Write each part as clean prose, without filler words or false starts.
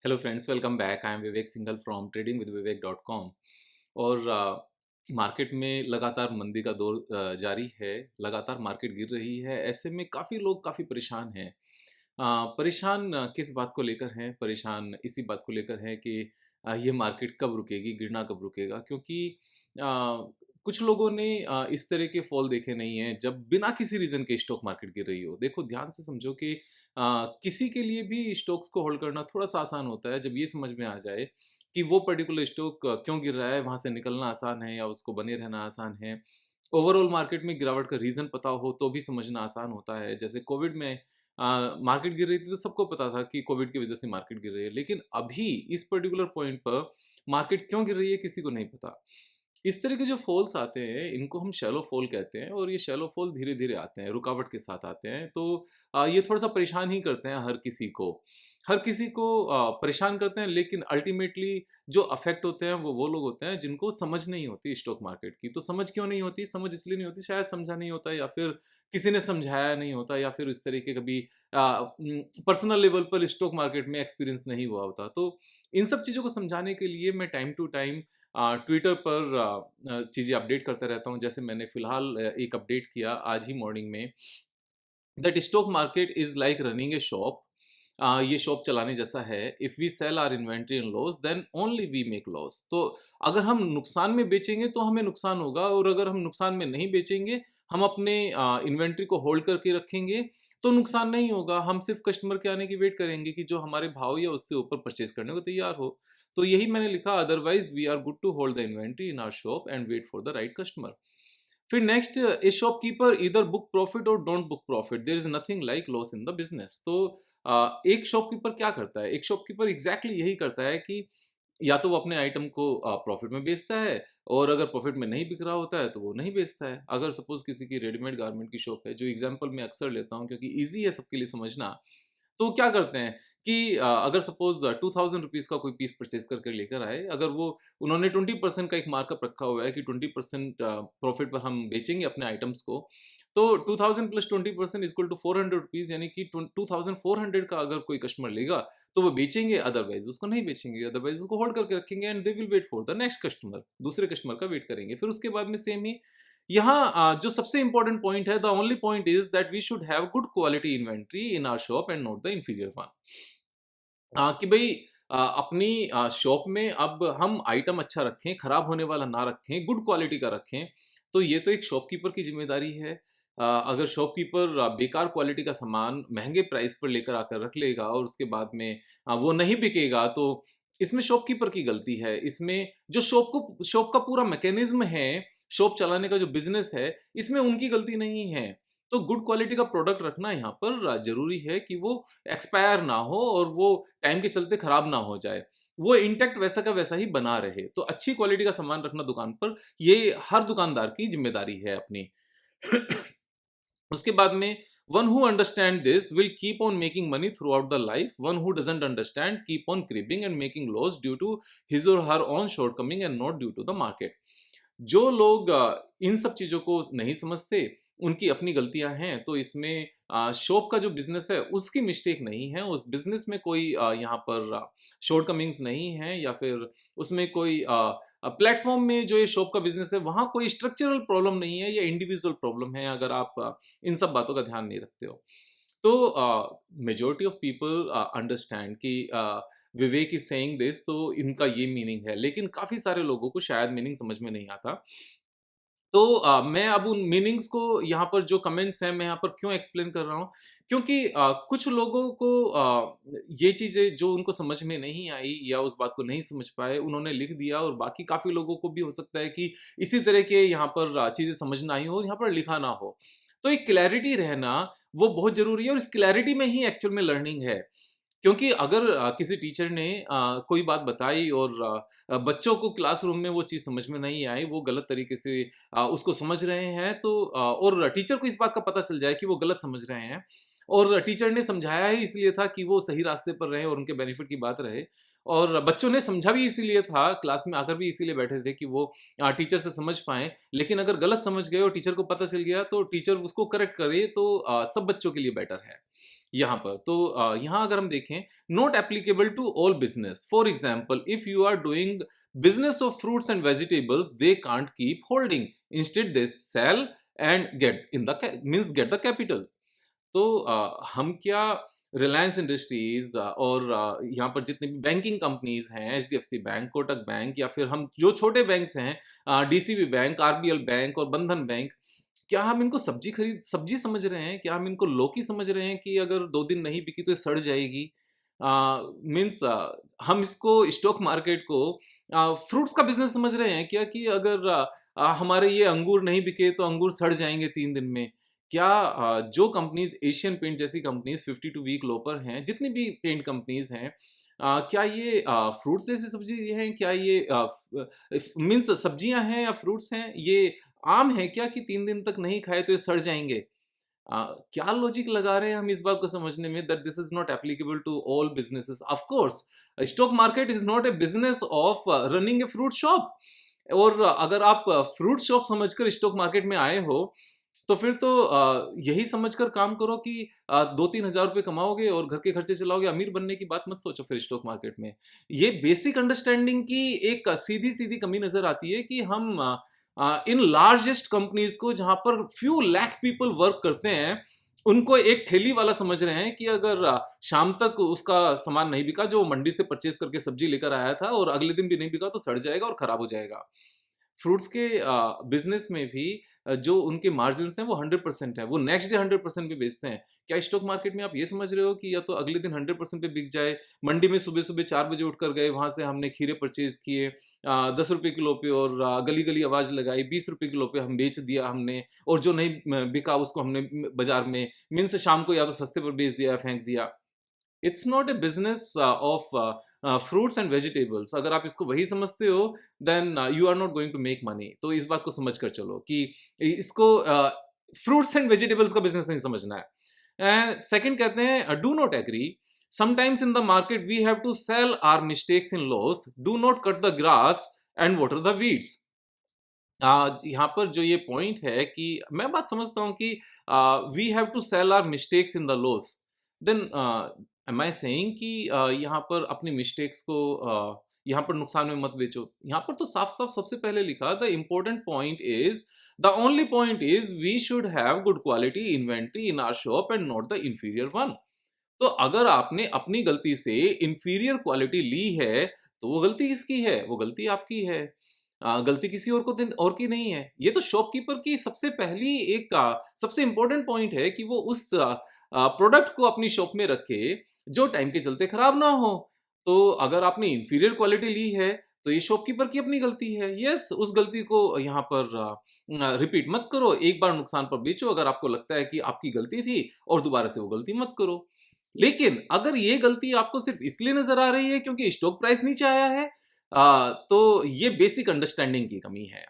Hello friends, welcome back. I am Vivek Singhal from tradingwithvivek.com। और market में लगातार मंदी का दौर जारी है। लगातार मार्केट गिर रही है। ऐसे में काफ़ी लोग काफ़ी परेशान हैं। परेशान किस बात को लेकर हैं? परेशान इसी बात को लेकर हैं कि ये मार्केट कब रुकेगी, गिरना कब रुकेगा? क्योंकि कुछ लोगों ने इस तरह के फॉल देखे नहीं हैं जब बिना किसी रीज़न के स्टॉक मार्केट गिर रही हो। देखो, ध्यान से समझो कि किसी के लिए भी स्टॉक्स को होल्ड करना थोड़ा-सा आसान होता है जब ये समझ में आ जाए कि वो पर्टिकुलर स्टॉक क्यों गिर रहा है, वहाँ से निकलना आसान है या उसको बने रहना आसान है। ओवरऑल मार्केट में गिरावट का रीज़न पता हो तो भी समझना आसान होता है। जैसे कोविड में मार्केट गिर रही थी तो सबको पता था कि कोविड की वज़ह से मार्केट गिर रही है। लेकिन अभी इस पर्टिकुलर पॉइंट पर मार्केट क्यों गिर रही है किसी को नहीं पता। इस तरह के जो फॉल्स आते हैं इनको हम शैलो फॉल कहते हैं और ये शैलो फॉल धीरे-धीरे आते हैं, रुकावट के साथ आते हैं। तो ये थोड़ा-सा परेशान ही करते हैं हर किसी को। हर किसी को परेशान करते हैं, लेकिन अल्टीमेटली जो अफ़ेक्ट होते हैं वो लोग होते हैं जिनको समझ नहीं होती स्टॉक मार्केट की। तो समझ क्यों नहीं होती? समझ इसलिए नहीं होती, शायद समझा नहीं होता या फिर किसी ने समझाया नहीं होता या फिर इस तरह के कभी पर्सनल लेवल पर स्टॉक मार्केट में एक्सपीरियंस नहीं हुआ होता। तो इन सब चीज़ों को समझाने के लिए मैं टाइम टू टाइम ट्विटर पर चीज़ें अपडेट करता रहता हूँ। जैसे मैंने फ़िलहाल एक अपडेट किया आज ही मॉर्निंग में, that stock market is like running a shop. ये शॉप चलाने जैसा है। If we sell our inventory in loss then only we make loss. तो अगर हम नुकसान में बेचेंगे तो हमें नुकसान होगा, और अगर हम नुकसान में नहीं बेचेंगे, हम अपने इन्वेंटरी को होल्ड करके रखेंगे, तो नुकसान नहीं होगा। हम सिर्फ़ कस्टमर के आने की वेट करेंगे कि जो हमारे भाव या उससे ऊपर परचेज़ करने को तैयार हो। तो यही मैंने लिखा, otherwise we are good to hold the inventory in our shop and wait for the right customer. फिर next, a shopkeeper either book profit or don't book profit, there is nothing like loss in the business. तो एक shopkeeper क्या करता है? एक shopkeeper exactly यही करता है कि या तो वो अपने आइटम को प्रॉफिट में बेचता है, और अगर प्रॉफिट में नहीं बिक रहा होता है तो वो नहीं बेचता है। अगर सपोज किसी की रेडीमेड गारमेंट की शॉप है, जो एग्जांपल मैं अक्सर लेता हूँ क्योंकि इजी है सबके लिए समझना, तो क्या करते हैं कि अगर सपोज़ ₹2000 का कोई पीस परचेज़ करके लेकर आए, अगर वो उन्होंने 20% का एक मार्कअप रखा हुआ है कि 20% प्रॉफ़िट पर हम बेचेंगे अपने आइटम्स को, तो 2000 प्लस 20% इक्वल टू ₹400, यानी कि 2400 का अगर कोई कस्टमर लेगा, तो वो बेचेंगे, अदरवाइज़ उसको नहीं बेचेंगे, अदरवाइज़ उसको होल्ड करके रखेंगे and they will wait for the next customer, दूसरे कस्टमर का वेट करेंगे। फिर उसके बाद में सेम ही यहाँ जो सबसे इम्पोर्टेंट पॉइंट है, the only point is that we should have good quality inventory in our shop and not the inferior one. कि भई अपनी शॉप में अब हम आइटम अच्छा रखें, खराब होने वाला ना रखें, गुड क्वालिटी का रखें, तो ये तो एक शॉपकीपर की ज़िम्मेदारी है। अगर शॉपकीपर बेकार क्वालिटी का सामान महँगे प्राइस पर लेकर आकर रख लेगा और उसके बाद में वो नहीं बिकेगा, तो इसमें शॉपकीपर की गलती है। इसमें जो शॉप का पूरा मैकेनिज़्म है, शॉप चलाने का जो बिज़नेस है, इसमें उनकी गलती नहीं है। तो गुड क्वालिटी का प्रोडक्ट रखना यहाँ पर ज़रूरी है कि वो एक्सपायर ना हो और वो टाइम के चलते खराब ना हो जाए। वो इंटैक्ट वैसा का वैसा ही बना रहे। तो अच्छी क्वालिटी का सामान रखना दुकान पर, ये हर दुकानदार की ज़िम्मेदारी है अपनी। उसके बाद में, one who understand this will keep on making money throughout the life, one who doesn't understand keep on creeping and making loss due to his or her own shortcoming and not due to the market. जो लोग इन सब चीज़ों को नहीं समझते, उनकी अपनी गलतियाँ हैं, तो इसमें शॉप का जो बिज़नेस है, उसकी मिस्टेक नहीं है। उस बिज़नेस में कोई यहाँ पर शॉर्टकमिंग्स नहीं है, या फिर उसमें कोई प्लेटफ़ॉर्म में जो ये शॉप का बिज़नेस है, वहाँ कोई स्ट्रक्चरल प्रॉब्लम नहीं है या इंडिविजुअल प्रॉब्लम है, अगर आप इन सब बातों का ध्यान नहीं रखते हो। तो मेजॉरिटी ऑफ पीपल अंडरस्टैंड कि विवेक इज सेइंग दिस, तो इनका ये मीनिंग है, लेकिन काफ़ी सारे लोगों को शायद मीनिंग समझ में नहीं आता। तो मैं अब उन मीनिंग्स को यहाँ पर, जो कमेंट्स हैं, मैं यहाँ पर क्यों एक्सप्लेन कर रहा हूँ, क्योंकि कुछ लोगों को ये चीज़ें जो उनको समझ में नहीं आई या उस बात को नहीं समझ पाए, उन्होंने लिख दिया, और बाकी काफ़ी लोगों को भी हो सकता है कि इसी तरह के यहाँ पर चीज़ें समझ ना आई हो और यहाँ पर लिखा ना हो। तो एक क्लैरिटी रहना वो बहुत ज़रूरी है, और इस क्लैरिटी में ही एक्चुअल में लर्निंग है। क्योंकि अगर किसी टीचर ने कोई बात बताई और बच्चों को क्लासरूम में वो चीज़ समझ में नहीं आई, वो गलत तरीके से उसको समझ रहे हैं, तो और टीचर को इस बात का पता चल जाए कि वो गलत समझ रहे हैं, और टीचर ने समझाया ही इसलिए था कि वो सही रास्ते पर रहें और उनके बेनिफिट की बात रहे, और बच्चों ने समझा भी इसीलिए था, क्लास में आकर भी इसीलिए बैठे थे कि वो टीचर से समझ पाएँ। लेकिन अगर गलत समझ गए और टीचर को पता चल गया, तो टीचर उसको करेक्ट करे, तो सब बच्चों के लिए बेटर है। यहाँ पर तो यहाँ अगर हम देखें, not applicable to all business. For example, if you are doing business of fruits and vegetables, they can't keep holding, instead they sell and get in the means get the capital। तो हम क्या, Reliance industries और यहाँ पर जितने भी banking companies हैं, HDFC bank, Kotak bank, या फिर हम जो छोटे बैंक्स हैं, डीसीबी बैंक, आरबीएल बैंक और बंधन बैंक, क्या हम इनको सब्जी समझ रहे हैं? क्या हम इनको लौकी समझ रहे हैं कि अगर 2 दिन नहीं बिकी तो ये सड़ जाएगी? मीन्स हम इसको स्टॉक मार्केट को फ्रूट्स का बिजनेस समझ रहे हैं क्या, कि अगर हमारे ये अंगूर नहीं बिके तो अंगूर सड़ जाएंगे 3 दिन में? क्या जो कंपनीज, एशियन पेंट जैसी कंपनीज 52 वीक लो पर हैं, जितनी भी पेंट कंपनीज हैं, क्या ये फ्रूट्स जैसी सब्जी हैं? क्या ये मीन्स सब्जियां हैं या फ्रूट्स हैं? ये आम है क्या कि 3 दिन तक नहीं खाए तो ये सड़ जाएंगे? क्या लॉजिक लगा रहे हैं हम इस बात को समझने में, that this is not applicable to all businesses? Of course, stock market is not a business of running a fruit shop. और अगर आप फ्रूट शॉप समझकर स्टॉक मार्केट में आए हो, तो फिर तो यही समझकर काम करो कि 2-3 हज़ार रुपये कमाओगे और घर के खर्चे चलाओगे, अमीर बनने की बात मत सोचो फिर स्टॉक मार्केट में। ये बेसिक अंडरस्टैंडिंग की एक सीधी सीधी कमी नजर आती है कि हम इन लार्जेस्ट कंपनीज को, जहां पर फ्यू लाख पीपल वर्क करते हैं, उनको एक ठेली वाला समझ रहे हैं कि अगर शाम तक उसका सामान नहीं बिका जो वो मंडी से परचेज करके सब्जी लेकर आया था, और अगले दिन भी नहीं बिका, तो सड़ जाएगा और खराब हो जाएगा। फ्रूट्स के बिजनेस में भी जो उनके मार्जिन हैं वो 100% है, वो नेक्स्ट डे 100% पे बेचते हैं। क्या स्टॉक मार्केट में आप ये समझ रहे हो कि या तो अगले दिन 100% पे बिक जाए? मंडी में सुबह सुबह 4 बजे उठकर गए, वहां से हमने खीरे परचेज किए 10 रुपए किलो पे, और गली गली आवाज लगाई 20 रुपए किलो पे हम बेच दिया हमने, और जो नहीं बिका उसको हमने बाजार में मीन से शाम को या तो सस्ते पर बेच दिया या फेंक दिया। It's not a business of fruits and vegetables. अगर आप इसको वही समझते हो, then you are not going to make money. तो इस बात को समझ कर चलो कि इसको फ्रूट्स एंड वेजिटेबल्स का बिजनेस नहीं समझना है। सेकंड कहते हैं, do not agree, sometimes in the market we have to sell our mistakes in loss, do not cut the grass and water the weeds. यहाँ पर जो ये पॉइंट है कि मैं बात समझता हूँ कि we have to sell our mistakes in the loss, then am I saying कि यहाँ पर अपनी मिस्टेक्स को यहाँ पर नुकसान में मत बेचो? यहाँ पर तो साफ साफ सबसे पहले लिखा, the important point is, the only point is we should have good quality inventory in our shop and not the inferior one. तो अगर आपने अपनी गलती से इंफीरियर क्वालिटी ली है, तो वो गलती किसकी है? वो गलती आपकी है। गलती किसी और को और की नहीं है। ये तो शॉपकीपर की सबसे पहली एक सबसे इंपॉर्टेंट पॉइंट है कि वो उस प्रोडक्ट को अपनी शॉप में रखे जो टाइम के चलते खराब ना हो। तो अगर आपने इंफीरियर क्वालिटी ली है, तो ये शॉपकीपर की अपनी गलती है। यस, उस गलती को यहाँ पर रिपीट मत करो। एक बार नुकसान पर बेचो अगर आपको लगता है कि आपकी गलती थी, और दोबारा से वो गलती मत करो। लेकिन अगर ये गलती आपको सिर्फ इसलिए नजर आ रही है क्योंकि स्टॉक प्राइस नीचे आया है, तो ये बेसिक अंडरस्टैंडिंग की कमी है।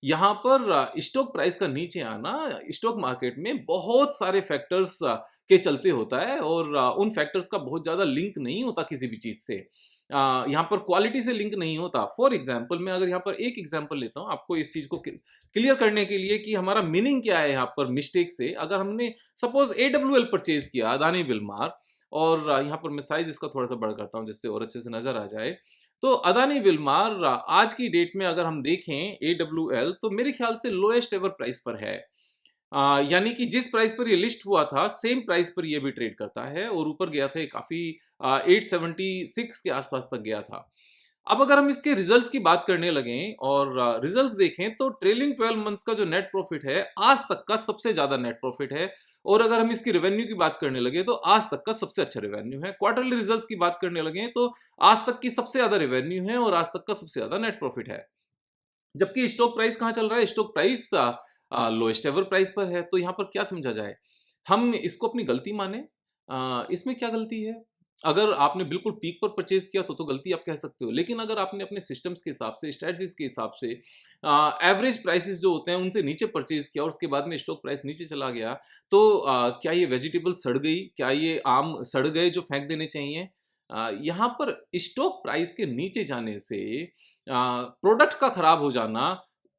यहाँ पर स्टॉक प्राइस का नीचे आना स्टॉक मार्केट में बहुत सारे फैक्टर्स के चलते होता है, और उन फैक्टर्स का बहुत ज्यादा लिंक नहीं होता किसी भी चीज से। यहाँ पर क्वालिटी से लिंक नहीं होता। फॉर एग्जाम्पल, मैं अगर यहाँ पर एक एग्जाम्पल लेता हूँ आपको इस चीज को क्लियर करने के लिए कि हमारा मीनिंग क्या है यहाँ पर मिस्टेक से। अगर हमने सपोज AWL परचेज किया, अदानी विल्मार, और यहाँ पर मैं साइज इसका थोड़ा सा बड़ा करता हूँ जिससे और अच्छे से नजर आ जाए। तो अदानी विल्मार आज की डेट में अगर हम देखें AWL, तो मेरे ख्याल से लोएस्ट एवर प्राइस पर है। यानी कि जिस प्राइस पर ये लिस्ट हुआ था, सेम प्राइस पर ये भी ट्रेड करता है, और ऊपर गया था काफी 876 के आसपास तक गया था। अब अगर हम इसके रिजल्ट्स की बात करने लगें और रिजल्ट्स देखें, तो ट्रेलिंग 12 मंथ्स का जो नेट प्रॉफिट है आज तक का सबसे ज्यादा नेट प्रॉफिट है। और अगर हम इसकी रेवेन्यू की बात करने लगे तो आज तक का सबसे अच्छा रेवेन्यू है। क्वार्टरली रिजल्ट्स की बात करने लगे तो आज तक की सबसे ज्यादा रेवेन्यू है और आज तक का सबसे ज्यादा नेट प्रॉफिट है। जबकि स्टॉक प्राइस कहाँ चल रहा है? Stock price lowest ever price पर है। तो यहाँ पर क्या समझा जाए? हम इसको अपनी गलती माने? इसमें क्या गलती है? अगर आपने बिल्कुल पीक पर परचेज किया तो गलती आप कह सकते हो, लेकिन अगर आपने अपने सिस्टम्स के हिसाब से, स्ट्रेटजीज के हिसाब से एवरेज प्राइसेस जो होते हैं उनसे नीचे परचेज किया और उसके बाद में स्टॉक प्राइस नीचे चला गया, तो क्या ये वेजिटेबल सड़ गई? क्या ये आम सड़ गए जो फेंक देने चाहिए? यहाँ पर स्टॉक प्राइस के नीचे जाने से प्रोडक्ट का खराब हो जाना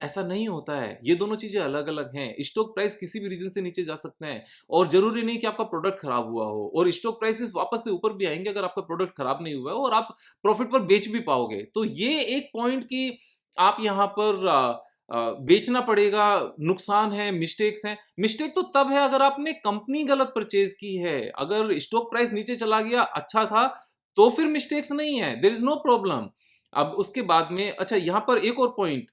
ऐसा नहीं होता है, ये दोनों चीज़ें अलग-अलग हैं। स्टॉक प्राइस किसी भी रीज़न से नीचे जा सकते हैं और ज़रूरी नहीं कि आपका प्रोडक्ट खराब हुआ हो, और स्टॉक प्राइसेस वापस से ऊपर भी आएँगे अगर आपका प्रोडक्ट खराब नहीं हुआ है और आप प्रॉफिट पर बेच भी पाओगे। तो ये एक पॉइंट कि आप यहाँ पर बेचना पड़ेगा, नुकसान है, मिस्टेक्स हैं। मिस्टेक तो तब है अगर आपने कंपनी गलत परचेज़ की है। अगर स्टॉक प्राइस नीचे चला गया, अच्छा था, तो फिर मिस्टेक्स नहीं है, देयर इज़ नो प्रॉब्लम। अब उसके बाद में अच्छा यहाँ पर एक और पॉइंट,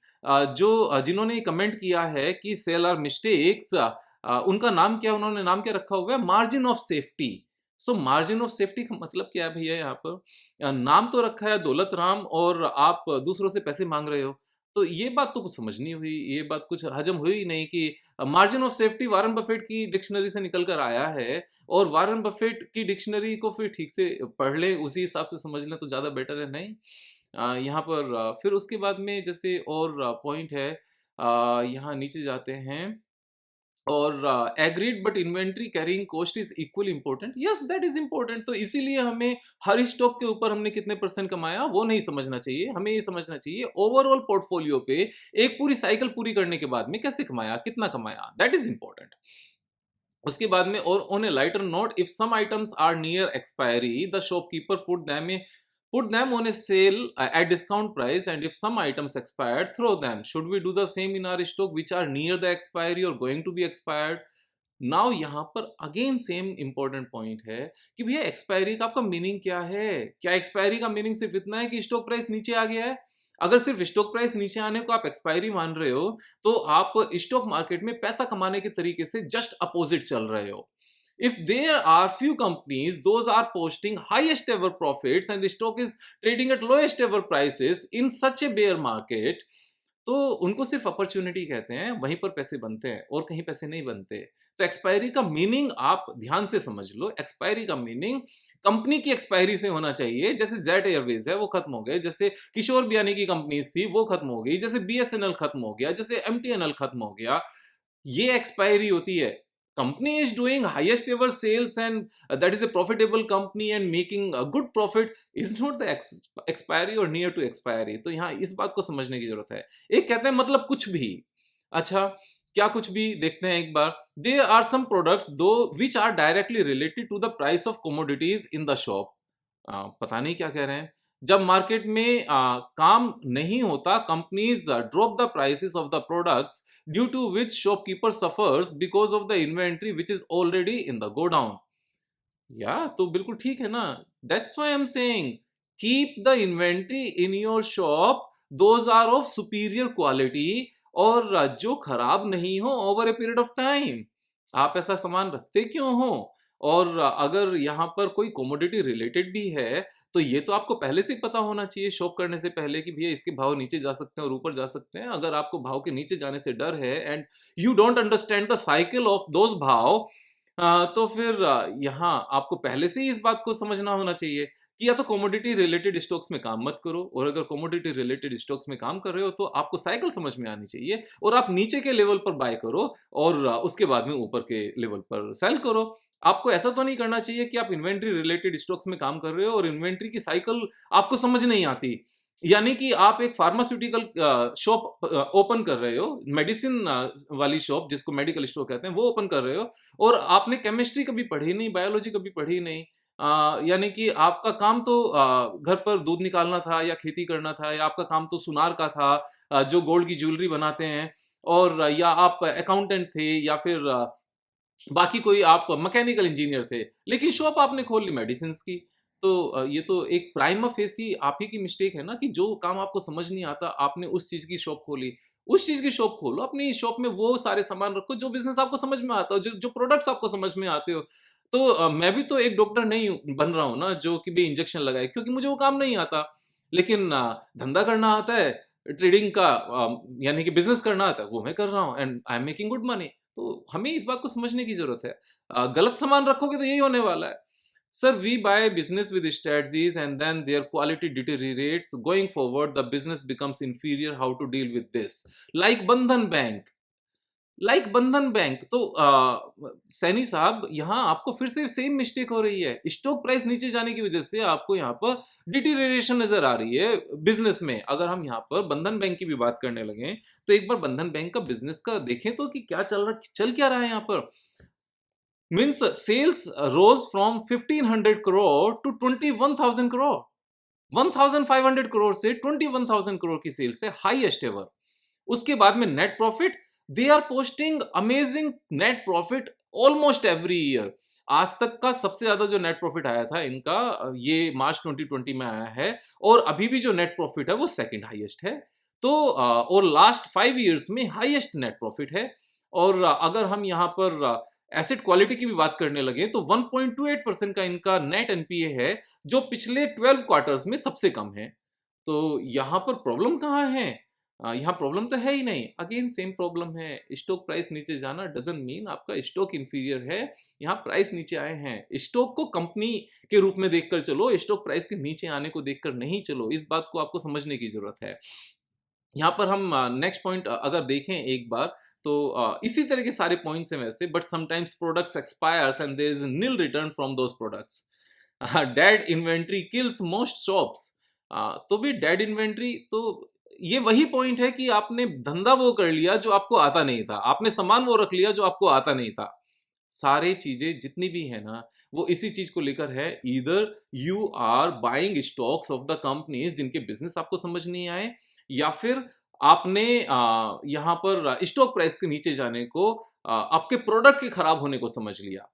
जिन्होंने कमेंट किया है कि सेल आर मिस्टेक्स, उनका नाम क्या है, उन्होंने नाम क्या रखा हुआ है, margin of safety. So margin of safety का मतलब क्या है भैया यहाँ पर? नाम तो रखा है दौलत राम और आप दूसरों से पैसे मांग रहे हो। तो ये बात तो कुछ समझ नहीं हुई, ये बात कुछ हजम हुई ही नहीं कि margin of safety Warren Buffett की डिक्शनरी से निकल कर आया है, और वारेन बफेट की डिक्शनरी को फिर ठीक से पढ़ लें, उसी हिसाब से समझ लें तो ज़्यादा बेटर है, नहीं? यहाँ पर फिर उसके बाद में जैसे और पॉइंट है, यहाँ नीचे जाते हैं, और agreed but inventory carrying cost is equally important, yes that is important. तो इसीलिए हमें हर स्टॉक के ऊपर हमने कितने परसेंट कमाया वो नहीं समझना चाहिए, हमें ये समझना चाहिए ओवरऑल पोर्टफोलियो पे एक पूरी साइकिल पूरी करने के बाद में कैसे कमाया, कितना कमाया, दैट इज इंपॉर्टेंट। उसके बाद में, और on a lighter note, if some items are near expiry the shopkeeper put them on a sale at discount price, and if some items expired, throw them. Should we do the same in our stock which are near the expiry or going to be expired? Now यहाँ पर again same important point है कि भैया expiry का आपका meaning क्या है? क्या एक्सपायरी का मीनिंग सिर्फ इतना है कि स्टॉक प्राइस नीचे आ गया है? अगर सिर्फ स्टॉक प्राइस नीचे आने को आप एक्सपायरी मान रहे हो, तो आप स्टॉक मार्केट में पैसा कमाने के तरीके से जस्ट अपोजिट चल रहे हो। If there are few companies, those are posting highest ever profits and the stock is trading at lowest ever prices in such a bear market, तो उनको सिर्फ अपॉर्चुनिटी कहते हैं, वहीं पर पैसे बनते हैं और कहीं पैसे नहीं बनते। तो एक्सपायरी का मीनिंग आप ध्यान से समझ लो, एक्सपायरी का मीनिंग कंपनी की एक्सपायरी से होना चाहिए। जैसे जेट एयरवेज है वो खत्म हो गए, जैसे किशोर बियानी की कंपनीज थी वो खत्म हो गई, जैसे बीएसएनएल खत्म हो गया, जैसे एमटीएनएल खत्म हो गया, ये एक्सपायरी होती है। Company is doing highest ever sales and that is a profitable company and making a good profit is not the expiry or near to expiry। तो यहाँ इस बात को समझने की जरूरत है। एक कहते हैं मतलब कुछ भी, अच्छा क्या कुछ भी, देखते हैं एक बार। There are some products though which are directly related to the price of commodities in the shop। पता नहीं क्या कह रहे हैं। जब मार्केट में काम नहीं होता, companies drop the prices of the products due to which shopkeeper suffers because of the inventory which is already in the godown. या तो बिल्कुल ठीक है ना, that's why I am saying keep the inventory in your shop, those are of superior quality, और जो खराब नहीं हो over a period of time. आप ऐसा सामान रखते क्यों हो? और अगर यहाँ पर कोई कमोडिटी रिलेटेड भी है, तो ये तो आपको पहले से ही पता होना चाहिए शॉप करने से पहले कि भैया इसके भाव नीचे जा सकते हैं और ऊपर जा सकते हैं। अगर आपको भाव के नीचे जाने से डर है and you don't understand the cycle of those भाव, तो फिर यहाँ आपको पहले से ही इस बात को समझना होना चाहिए कि या तो कमोडिटी रिलेटेड स्टॉक्स में काम मत करो, और अगर कमोडिटी रिलेटेड स्टॉक्स में काम कर रहे हो तो आपको साइकिल समझ में आनी चाहिए, और आप नीचे के लेवल पर बाय करो और उसके बाद में ऊपर के लेवल पर सेल करो। आपको ऐसा तो नहीं करना चाहिए कि आप इन्वेंट्री रिलेटेड स्टॉक्स में काम कर रहे हो और इन्वेंट्री की साइकिल आपको समझ नहीं आती। यानी कि आप एक फार्मास्यूटिकल शॉप ओपन कर रहे हो, मेडिसिन वाली शॉप जिसको मेडिकल स्टोर कहते हैं वो ओपन कर रहे हो, और आपने केमिस्ट्री कभी पढ़ी नहीं, बायोलॉजी कभी पढ़ी नहीं। यानी कि आपका काम तो घर पर दूध निकालना था या खेती करना था, या आपका काम तो सुनार का था, जो गोल्ड की ज्वेलरी बनाते हैं, और या आप अकाउंटेंट थे, या फिर बाकी कोई आप मैकेनिकल इंजीनियर थे, लेकिन शॉप आपने खोल ली मेडिसिन की। तो ये तो एक प्राइमा फेसी आप ही की मिस्टेक है ना, कि जो काम आपको समझ नहीं आता आपने उस चीज की शॉप खोली। उस चीज की शॉप खोलो, अपनी शॉप में वो सारे सामान रखो जो बिजनेस आपको समझ में आता हो, जो जो प्रोडक्ट्स आपको समझ में आते हो। तो मैं भी तो एक डॉक्टर नहीं बन रहा हूँ ना जो कि भी इंजेक्शन लगाए, क्योंकि मुझे वो काम नहीं आता। लेकिन धंधा करना आता है, ट्रेडिंग का यानी कि बिजनेस करना आता है, वो मैं कर रहा हूँ and I am making good money. तो हमें इस बात को समझने की जरूरत है। गलत सामान रखोगे तो यही होने वाला है। Sir, we buy business with strategies and then their quality deteriorates. Going forward, the business becomes inferior. How to deal with this? Like Bandhan Bank. Like बंधन बैंक। तो सैनी साहब, यहाँ आपको फिर से सेम मिस्टेक हो रही है। स्टॉक प्राइस नीचे जाने की वजह से आपको यहाँ पर डिटीरियरेशन नजर आ रही है बिजनेस में। अगर हम यहाँ पर बंधन बैंक की भी बात करने लगे तो एक बार बंधन बैंक का बिजनेस का देखें तो कि क्या चल क्या रहा है यहाँ पर। Means sales rose from 1500 crore to 21,000 crore. 1500 crore से 21,000 करोड़ की सेल्स है, हाईएस्ट एवर। उसके बाद में net profit, they are posting amazing net profit almost every year. आज तक का सबसे ज्यादा जो नेट प्रॉफिट आया था इनका ये मार्च 2020 में आया है, और अभी भी जो नेट प्रॉफिट है वो सेकंड हाईएस्ट है। तो और लास्ट 5 इयर्स में हाईएस्ट नेट प्रॉफिट है। और अगर हम यहाँ पर एसेट क्वालिटी की भी बात करने लगे तो 1.28% का इनका नेट एनपीए है, जो पिछले 12 क्वार्टर्स में सबसे कम है। तो यहाँ पर प्रॉब्लम कहाँ है? यहाँ प्रॉब्लम तो है ही नहीं। अगेन सेम प्रॉब्लम है, स्टॉक प्राइस नीचे जाना डजंट मीन आपका स्टॉक इंफीरियर है। यहाँ प्राइस नीचे आए हैं, स्टॉक को कंपनी के रूप में देखकर चलो, स्टॉक प्राइस के नीचे आने को देखकर नहीं चलो। इस बात को आपको समझने की जरूरत है। यहाँ पर हम नेक्स्ट पॉइंट अगर देखें एक बार, तो इसी तरह के सारे पॉइंट्स हैं वैसे, but sometimes products expires and there is nil return from those products. Dead inventory kills most shops. तो भी डेड इन्वेंट्री, तो ये वही पॉइंट है कि आपने धंधा वो कर लिया जो आपको आता नहीं था, आपने सामान वो रख लिया जो आपको आता नहीं था। सारे चीजें जितनी भी है ना, वो इसी चीज को लेकर है। Either you are buying stocks of the companies जिनके बिजनेस आपको समझ नहीं आए, या फिर आपने यहाँ पर स्टॉक प्राइस के नीचे जाने को आपके प्रोडक्ट के खराब होने को समझ लिया।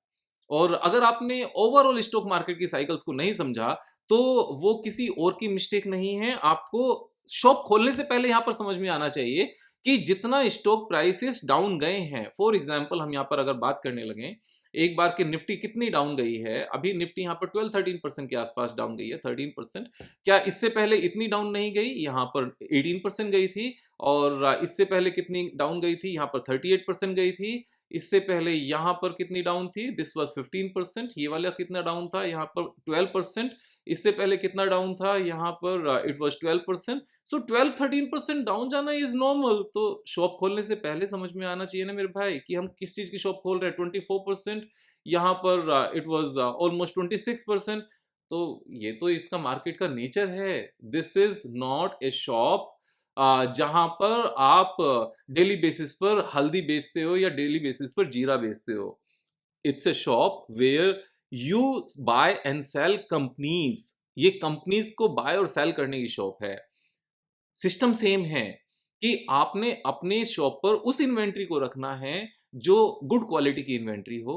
और अगर आपने ओवरऑल स्टॉक मार्केट की साइकिल्स को नहीं समझा, तो वो किसी और की मिस्टेक नहीं है। आपको शॉप खोलने से पहले यहां पर समझ में आना चाहिए कि जितना स्टॉक प्राइसेस डाउन गए हैं, फॉर एग्जांपल हम यहां पर अगर बात करने लगे, एक बार की निफ्टी कितनी डाउन गई है। अभी निफ्टी यहां पर 12-13% के आसपास डाउन गई है, 13%। क्या इससे पहले इतनी डाउन नहीं गई? यहां पर 18% गई थी। और इससे पहले कितनी डाउन गई थी? यहां पर 38% गई थी। इससे पहले यहां पर कितनी डाउन थी? This was 15%। ये वाला कितना डाउन था? यहां पर 12%। इससे पहले कितना डाउन था? यहां पर इट वाज 12%। सो 12-13% डाउन जाना इज नॉर्मल। तो शॉप खोलने से पहले समझ में आना चाहिए ना मेरे भाई कि हम किस चीज की शॉप खोल रहे हैं। 24%, यहां पर इट वाज ऑलमोस्ट 26%। तो ये तो इसका मार्केट का नेचर है। This is not A shop जहां पर आप डेली बेसिस पर हल्दी बेचते हो या डेली बेसिस पर जीरा बेचते हो। It's a shop where you buy and sell companies. ये कंपनीज को बाय और सेल करने की शॉप है। सिस्टम सेम है कि आपने अपने शॉप पर उस इन्वेंट्री को रखना है जो गुड क्वालिटी की इन्वेंट्री हो।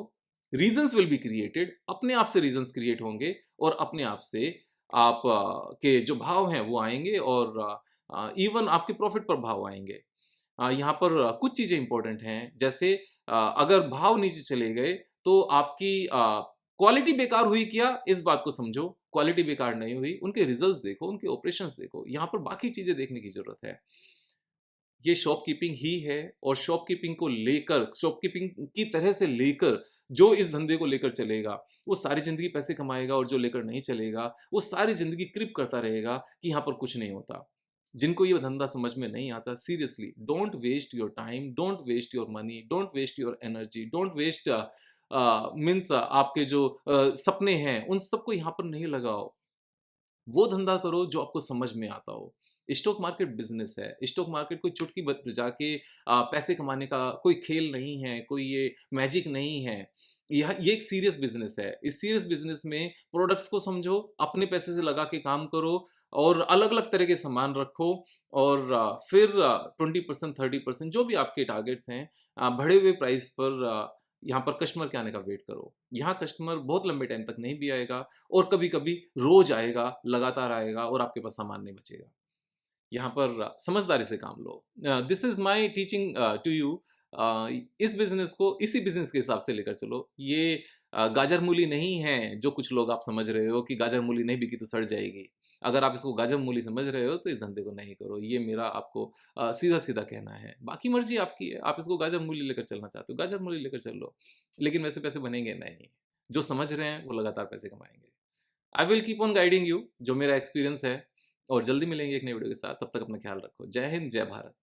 रीजंस विल बी क्रिएटेड, अपने आप से रीजंस क्रिएट होंगे, और अपने आप से आप के जो भाव हैं वो आएंगे, और इवन आपके प्रॉफिट पर भाव आएंगे। यहाँ पर कुछ चीजें इंपॉर्टेंट हैं, जैसे अगर भाव नीचे चले गए तो आपकी क्वालिटी बेकार हुई क्या, इस बात को समझो। क्वालिटी बेकार नहीं हुई, उनके रिजल्ट्स देखो, उनके ऑपरेशंस देखो। यहाँ पर बाकी चीजें देखने की जरूरत है। ये शॉपकीपिंग ही है, और शॉपकीपिंग को लेकर, शॉपकीपिंग की तरह से लेकर जो इस धंधे को लेकर चलेगा वो सारी जिंदगी पैसे कमाएगा, और जो लेकर नहीं चलेगा वो सारी जिंदगी क्रिप करता रहेगा कि यहाँ पर कुछ नहीं होता। जिनको ये धंधा समझ में नहीं आता, seriously don't waste your time, don't waste your money, don't waste your energy, don't waste means आपके जो सपने हैं उन सबको यहाँ पर नहीं लगाओ। वो धंधा करो जो आपको समझ में आता हो। स्टॉक मार्केट बिजनेस है। स्टॉक मार्केट कोई चुटकी बजा के पैसे कमाने का कोई खेल नहीं है, कोई ये मैजिक नहीं है। ये एक सीरियस बिजनेस है। इस सीरियस बिजनेस में प्रोडक्ट्स को समझो, अपने पैसे से लगा के काम करो, और अलग अलग तरह के सामान रखो, और फिर 20% 30% जो भी आपके टारगेट्स हैं, बढ़े हुए प्राइस पर यहाँ पर कस्टमर के आने का वेट करो। यहाँ कस्टमर बहुत लंबे टाइम तक नहीं भी आएगा, और कभी-कभी रोज आएगा, लगातार आएगा, और आपके पास सामान नहीं बचेगा। यहाँ पर समझदारी से काम लो। This is my teaching to you. इस बिज़नेस को इसी बिज़नेस के हिसाब से लेकर चलो। ये गाजर-मूली नहीं है, जो कुछ लोग आप समझ रहे हो कि गाजर-मूली नहीं बिकी तो सड़ जाएगी। अगर आप इसको गाजर-मूली समझ रहे हो तो इस धंधे को नहीं करो। ये मेरा आपको सीधा-सीधा कहना है। बाकी मर्ज़ी आपकी है, आप इसको गाजर-मूली लेकर चलना चाहते हो, गाजर-मूली लेकर चल लो। लेकिन वैसे पैसे बनेंगे नहीं। जो समझ रहे हैं वो लगातार पैसे कमाएँगे। I will keep on guiding you, जो मेरा एक्सपीरियंस है। और जल्दी मिलेंगे एक नई वीडियो के साथ। तब तक अपना ख्याल रखो। जय हिंद, जय भारत।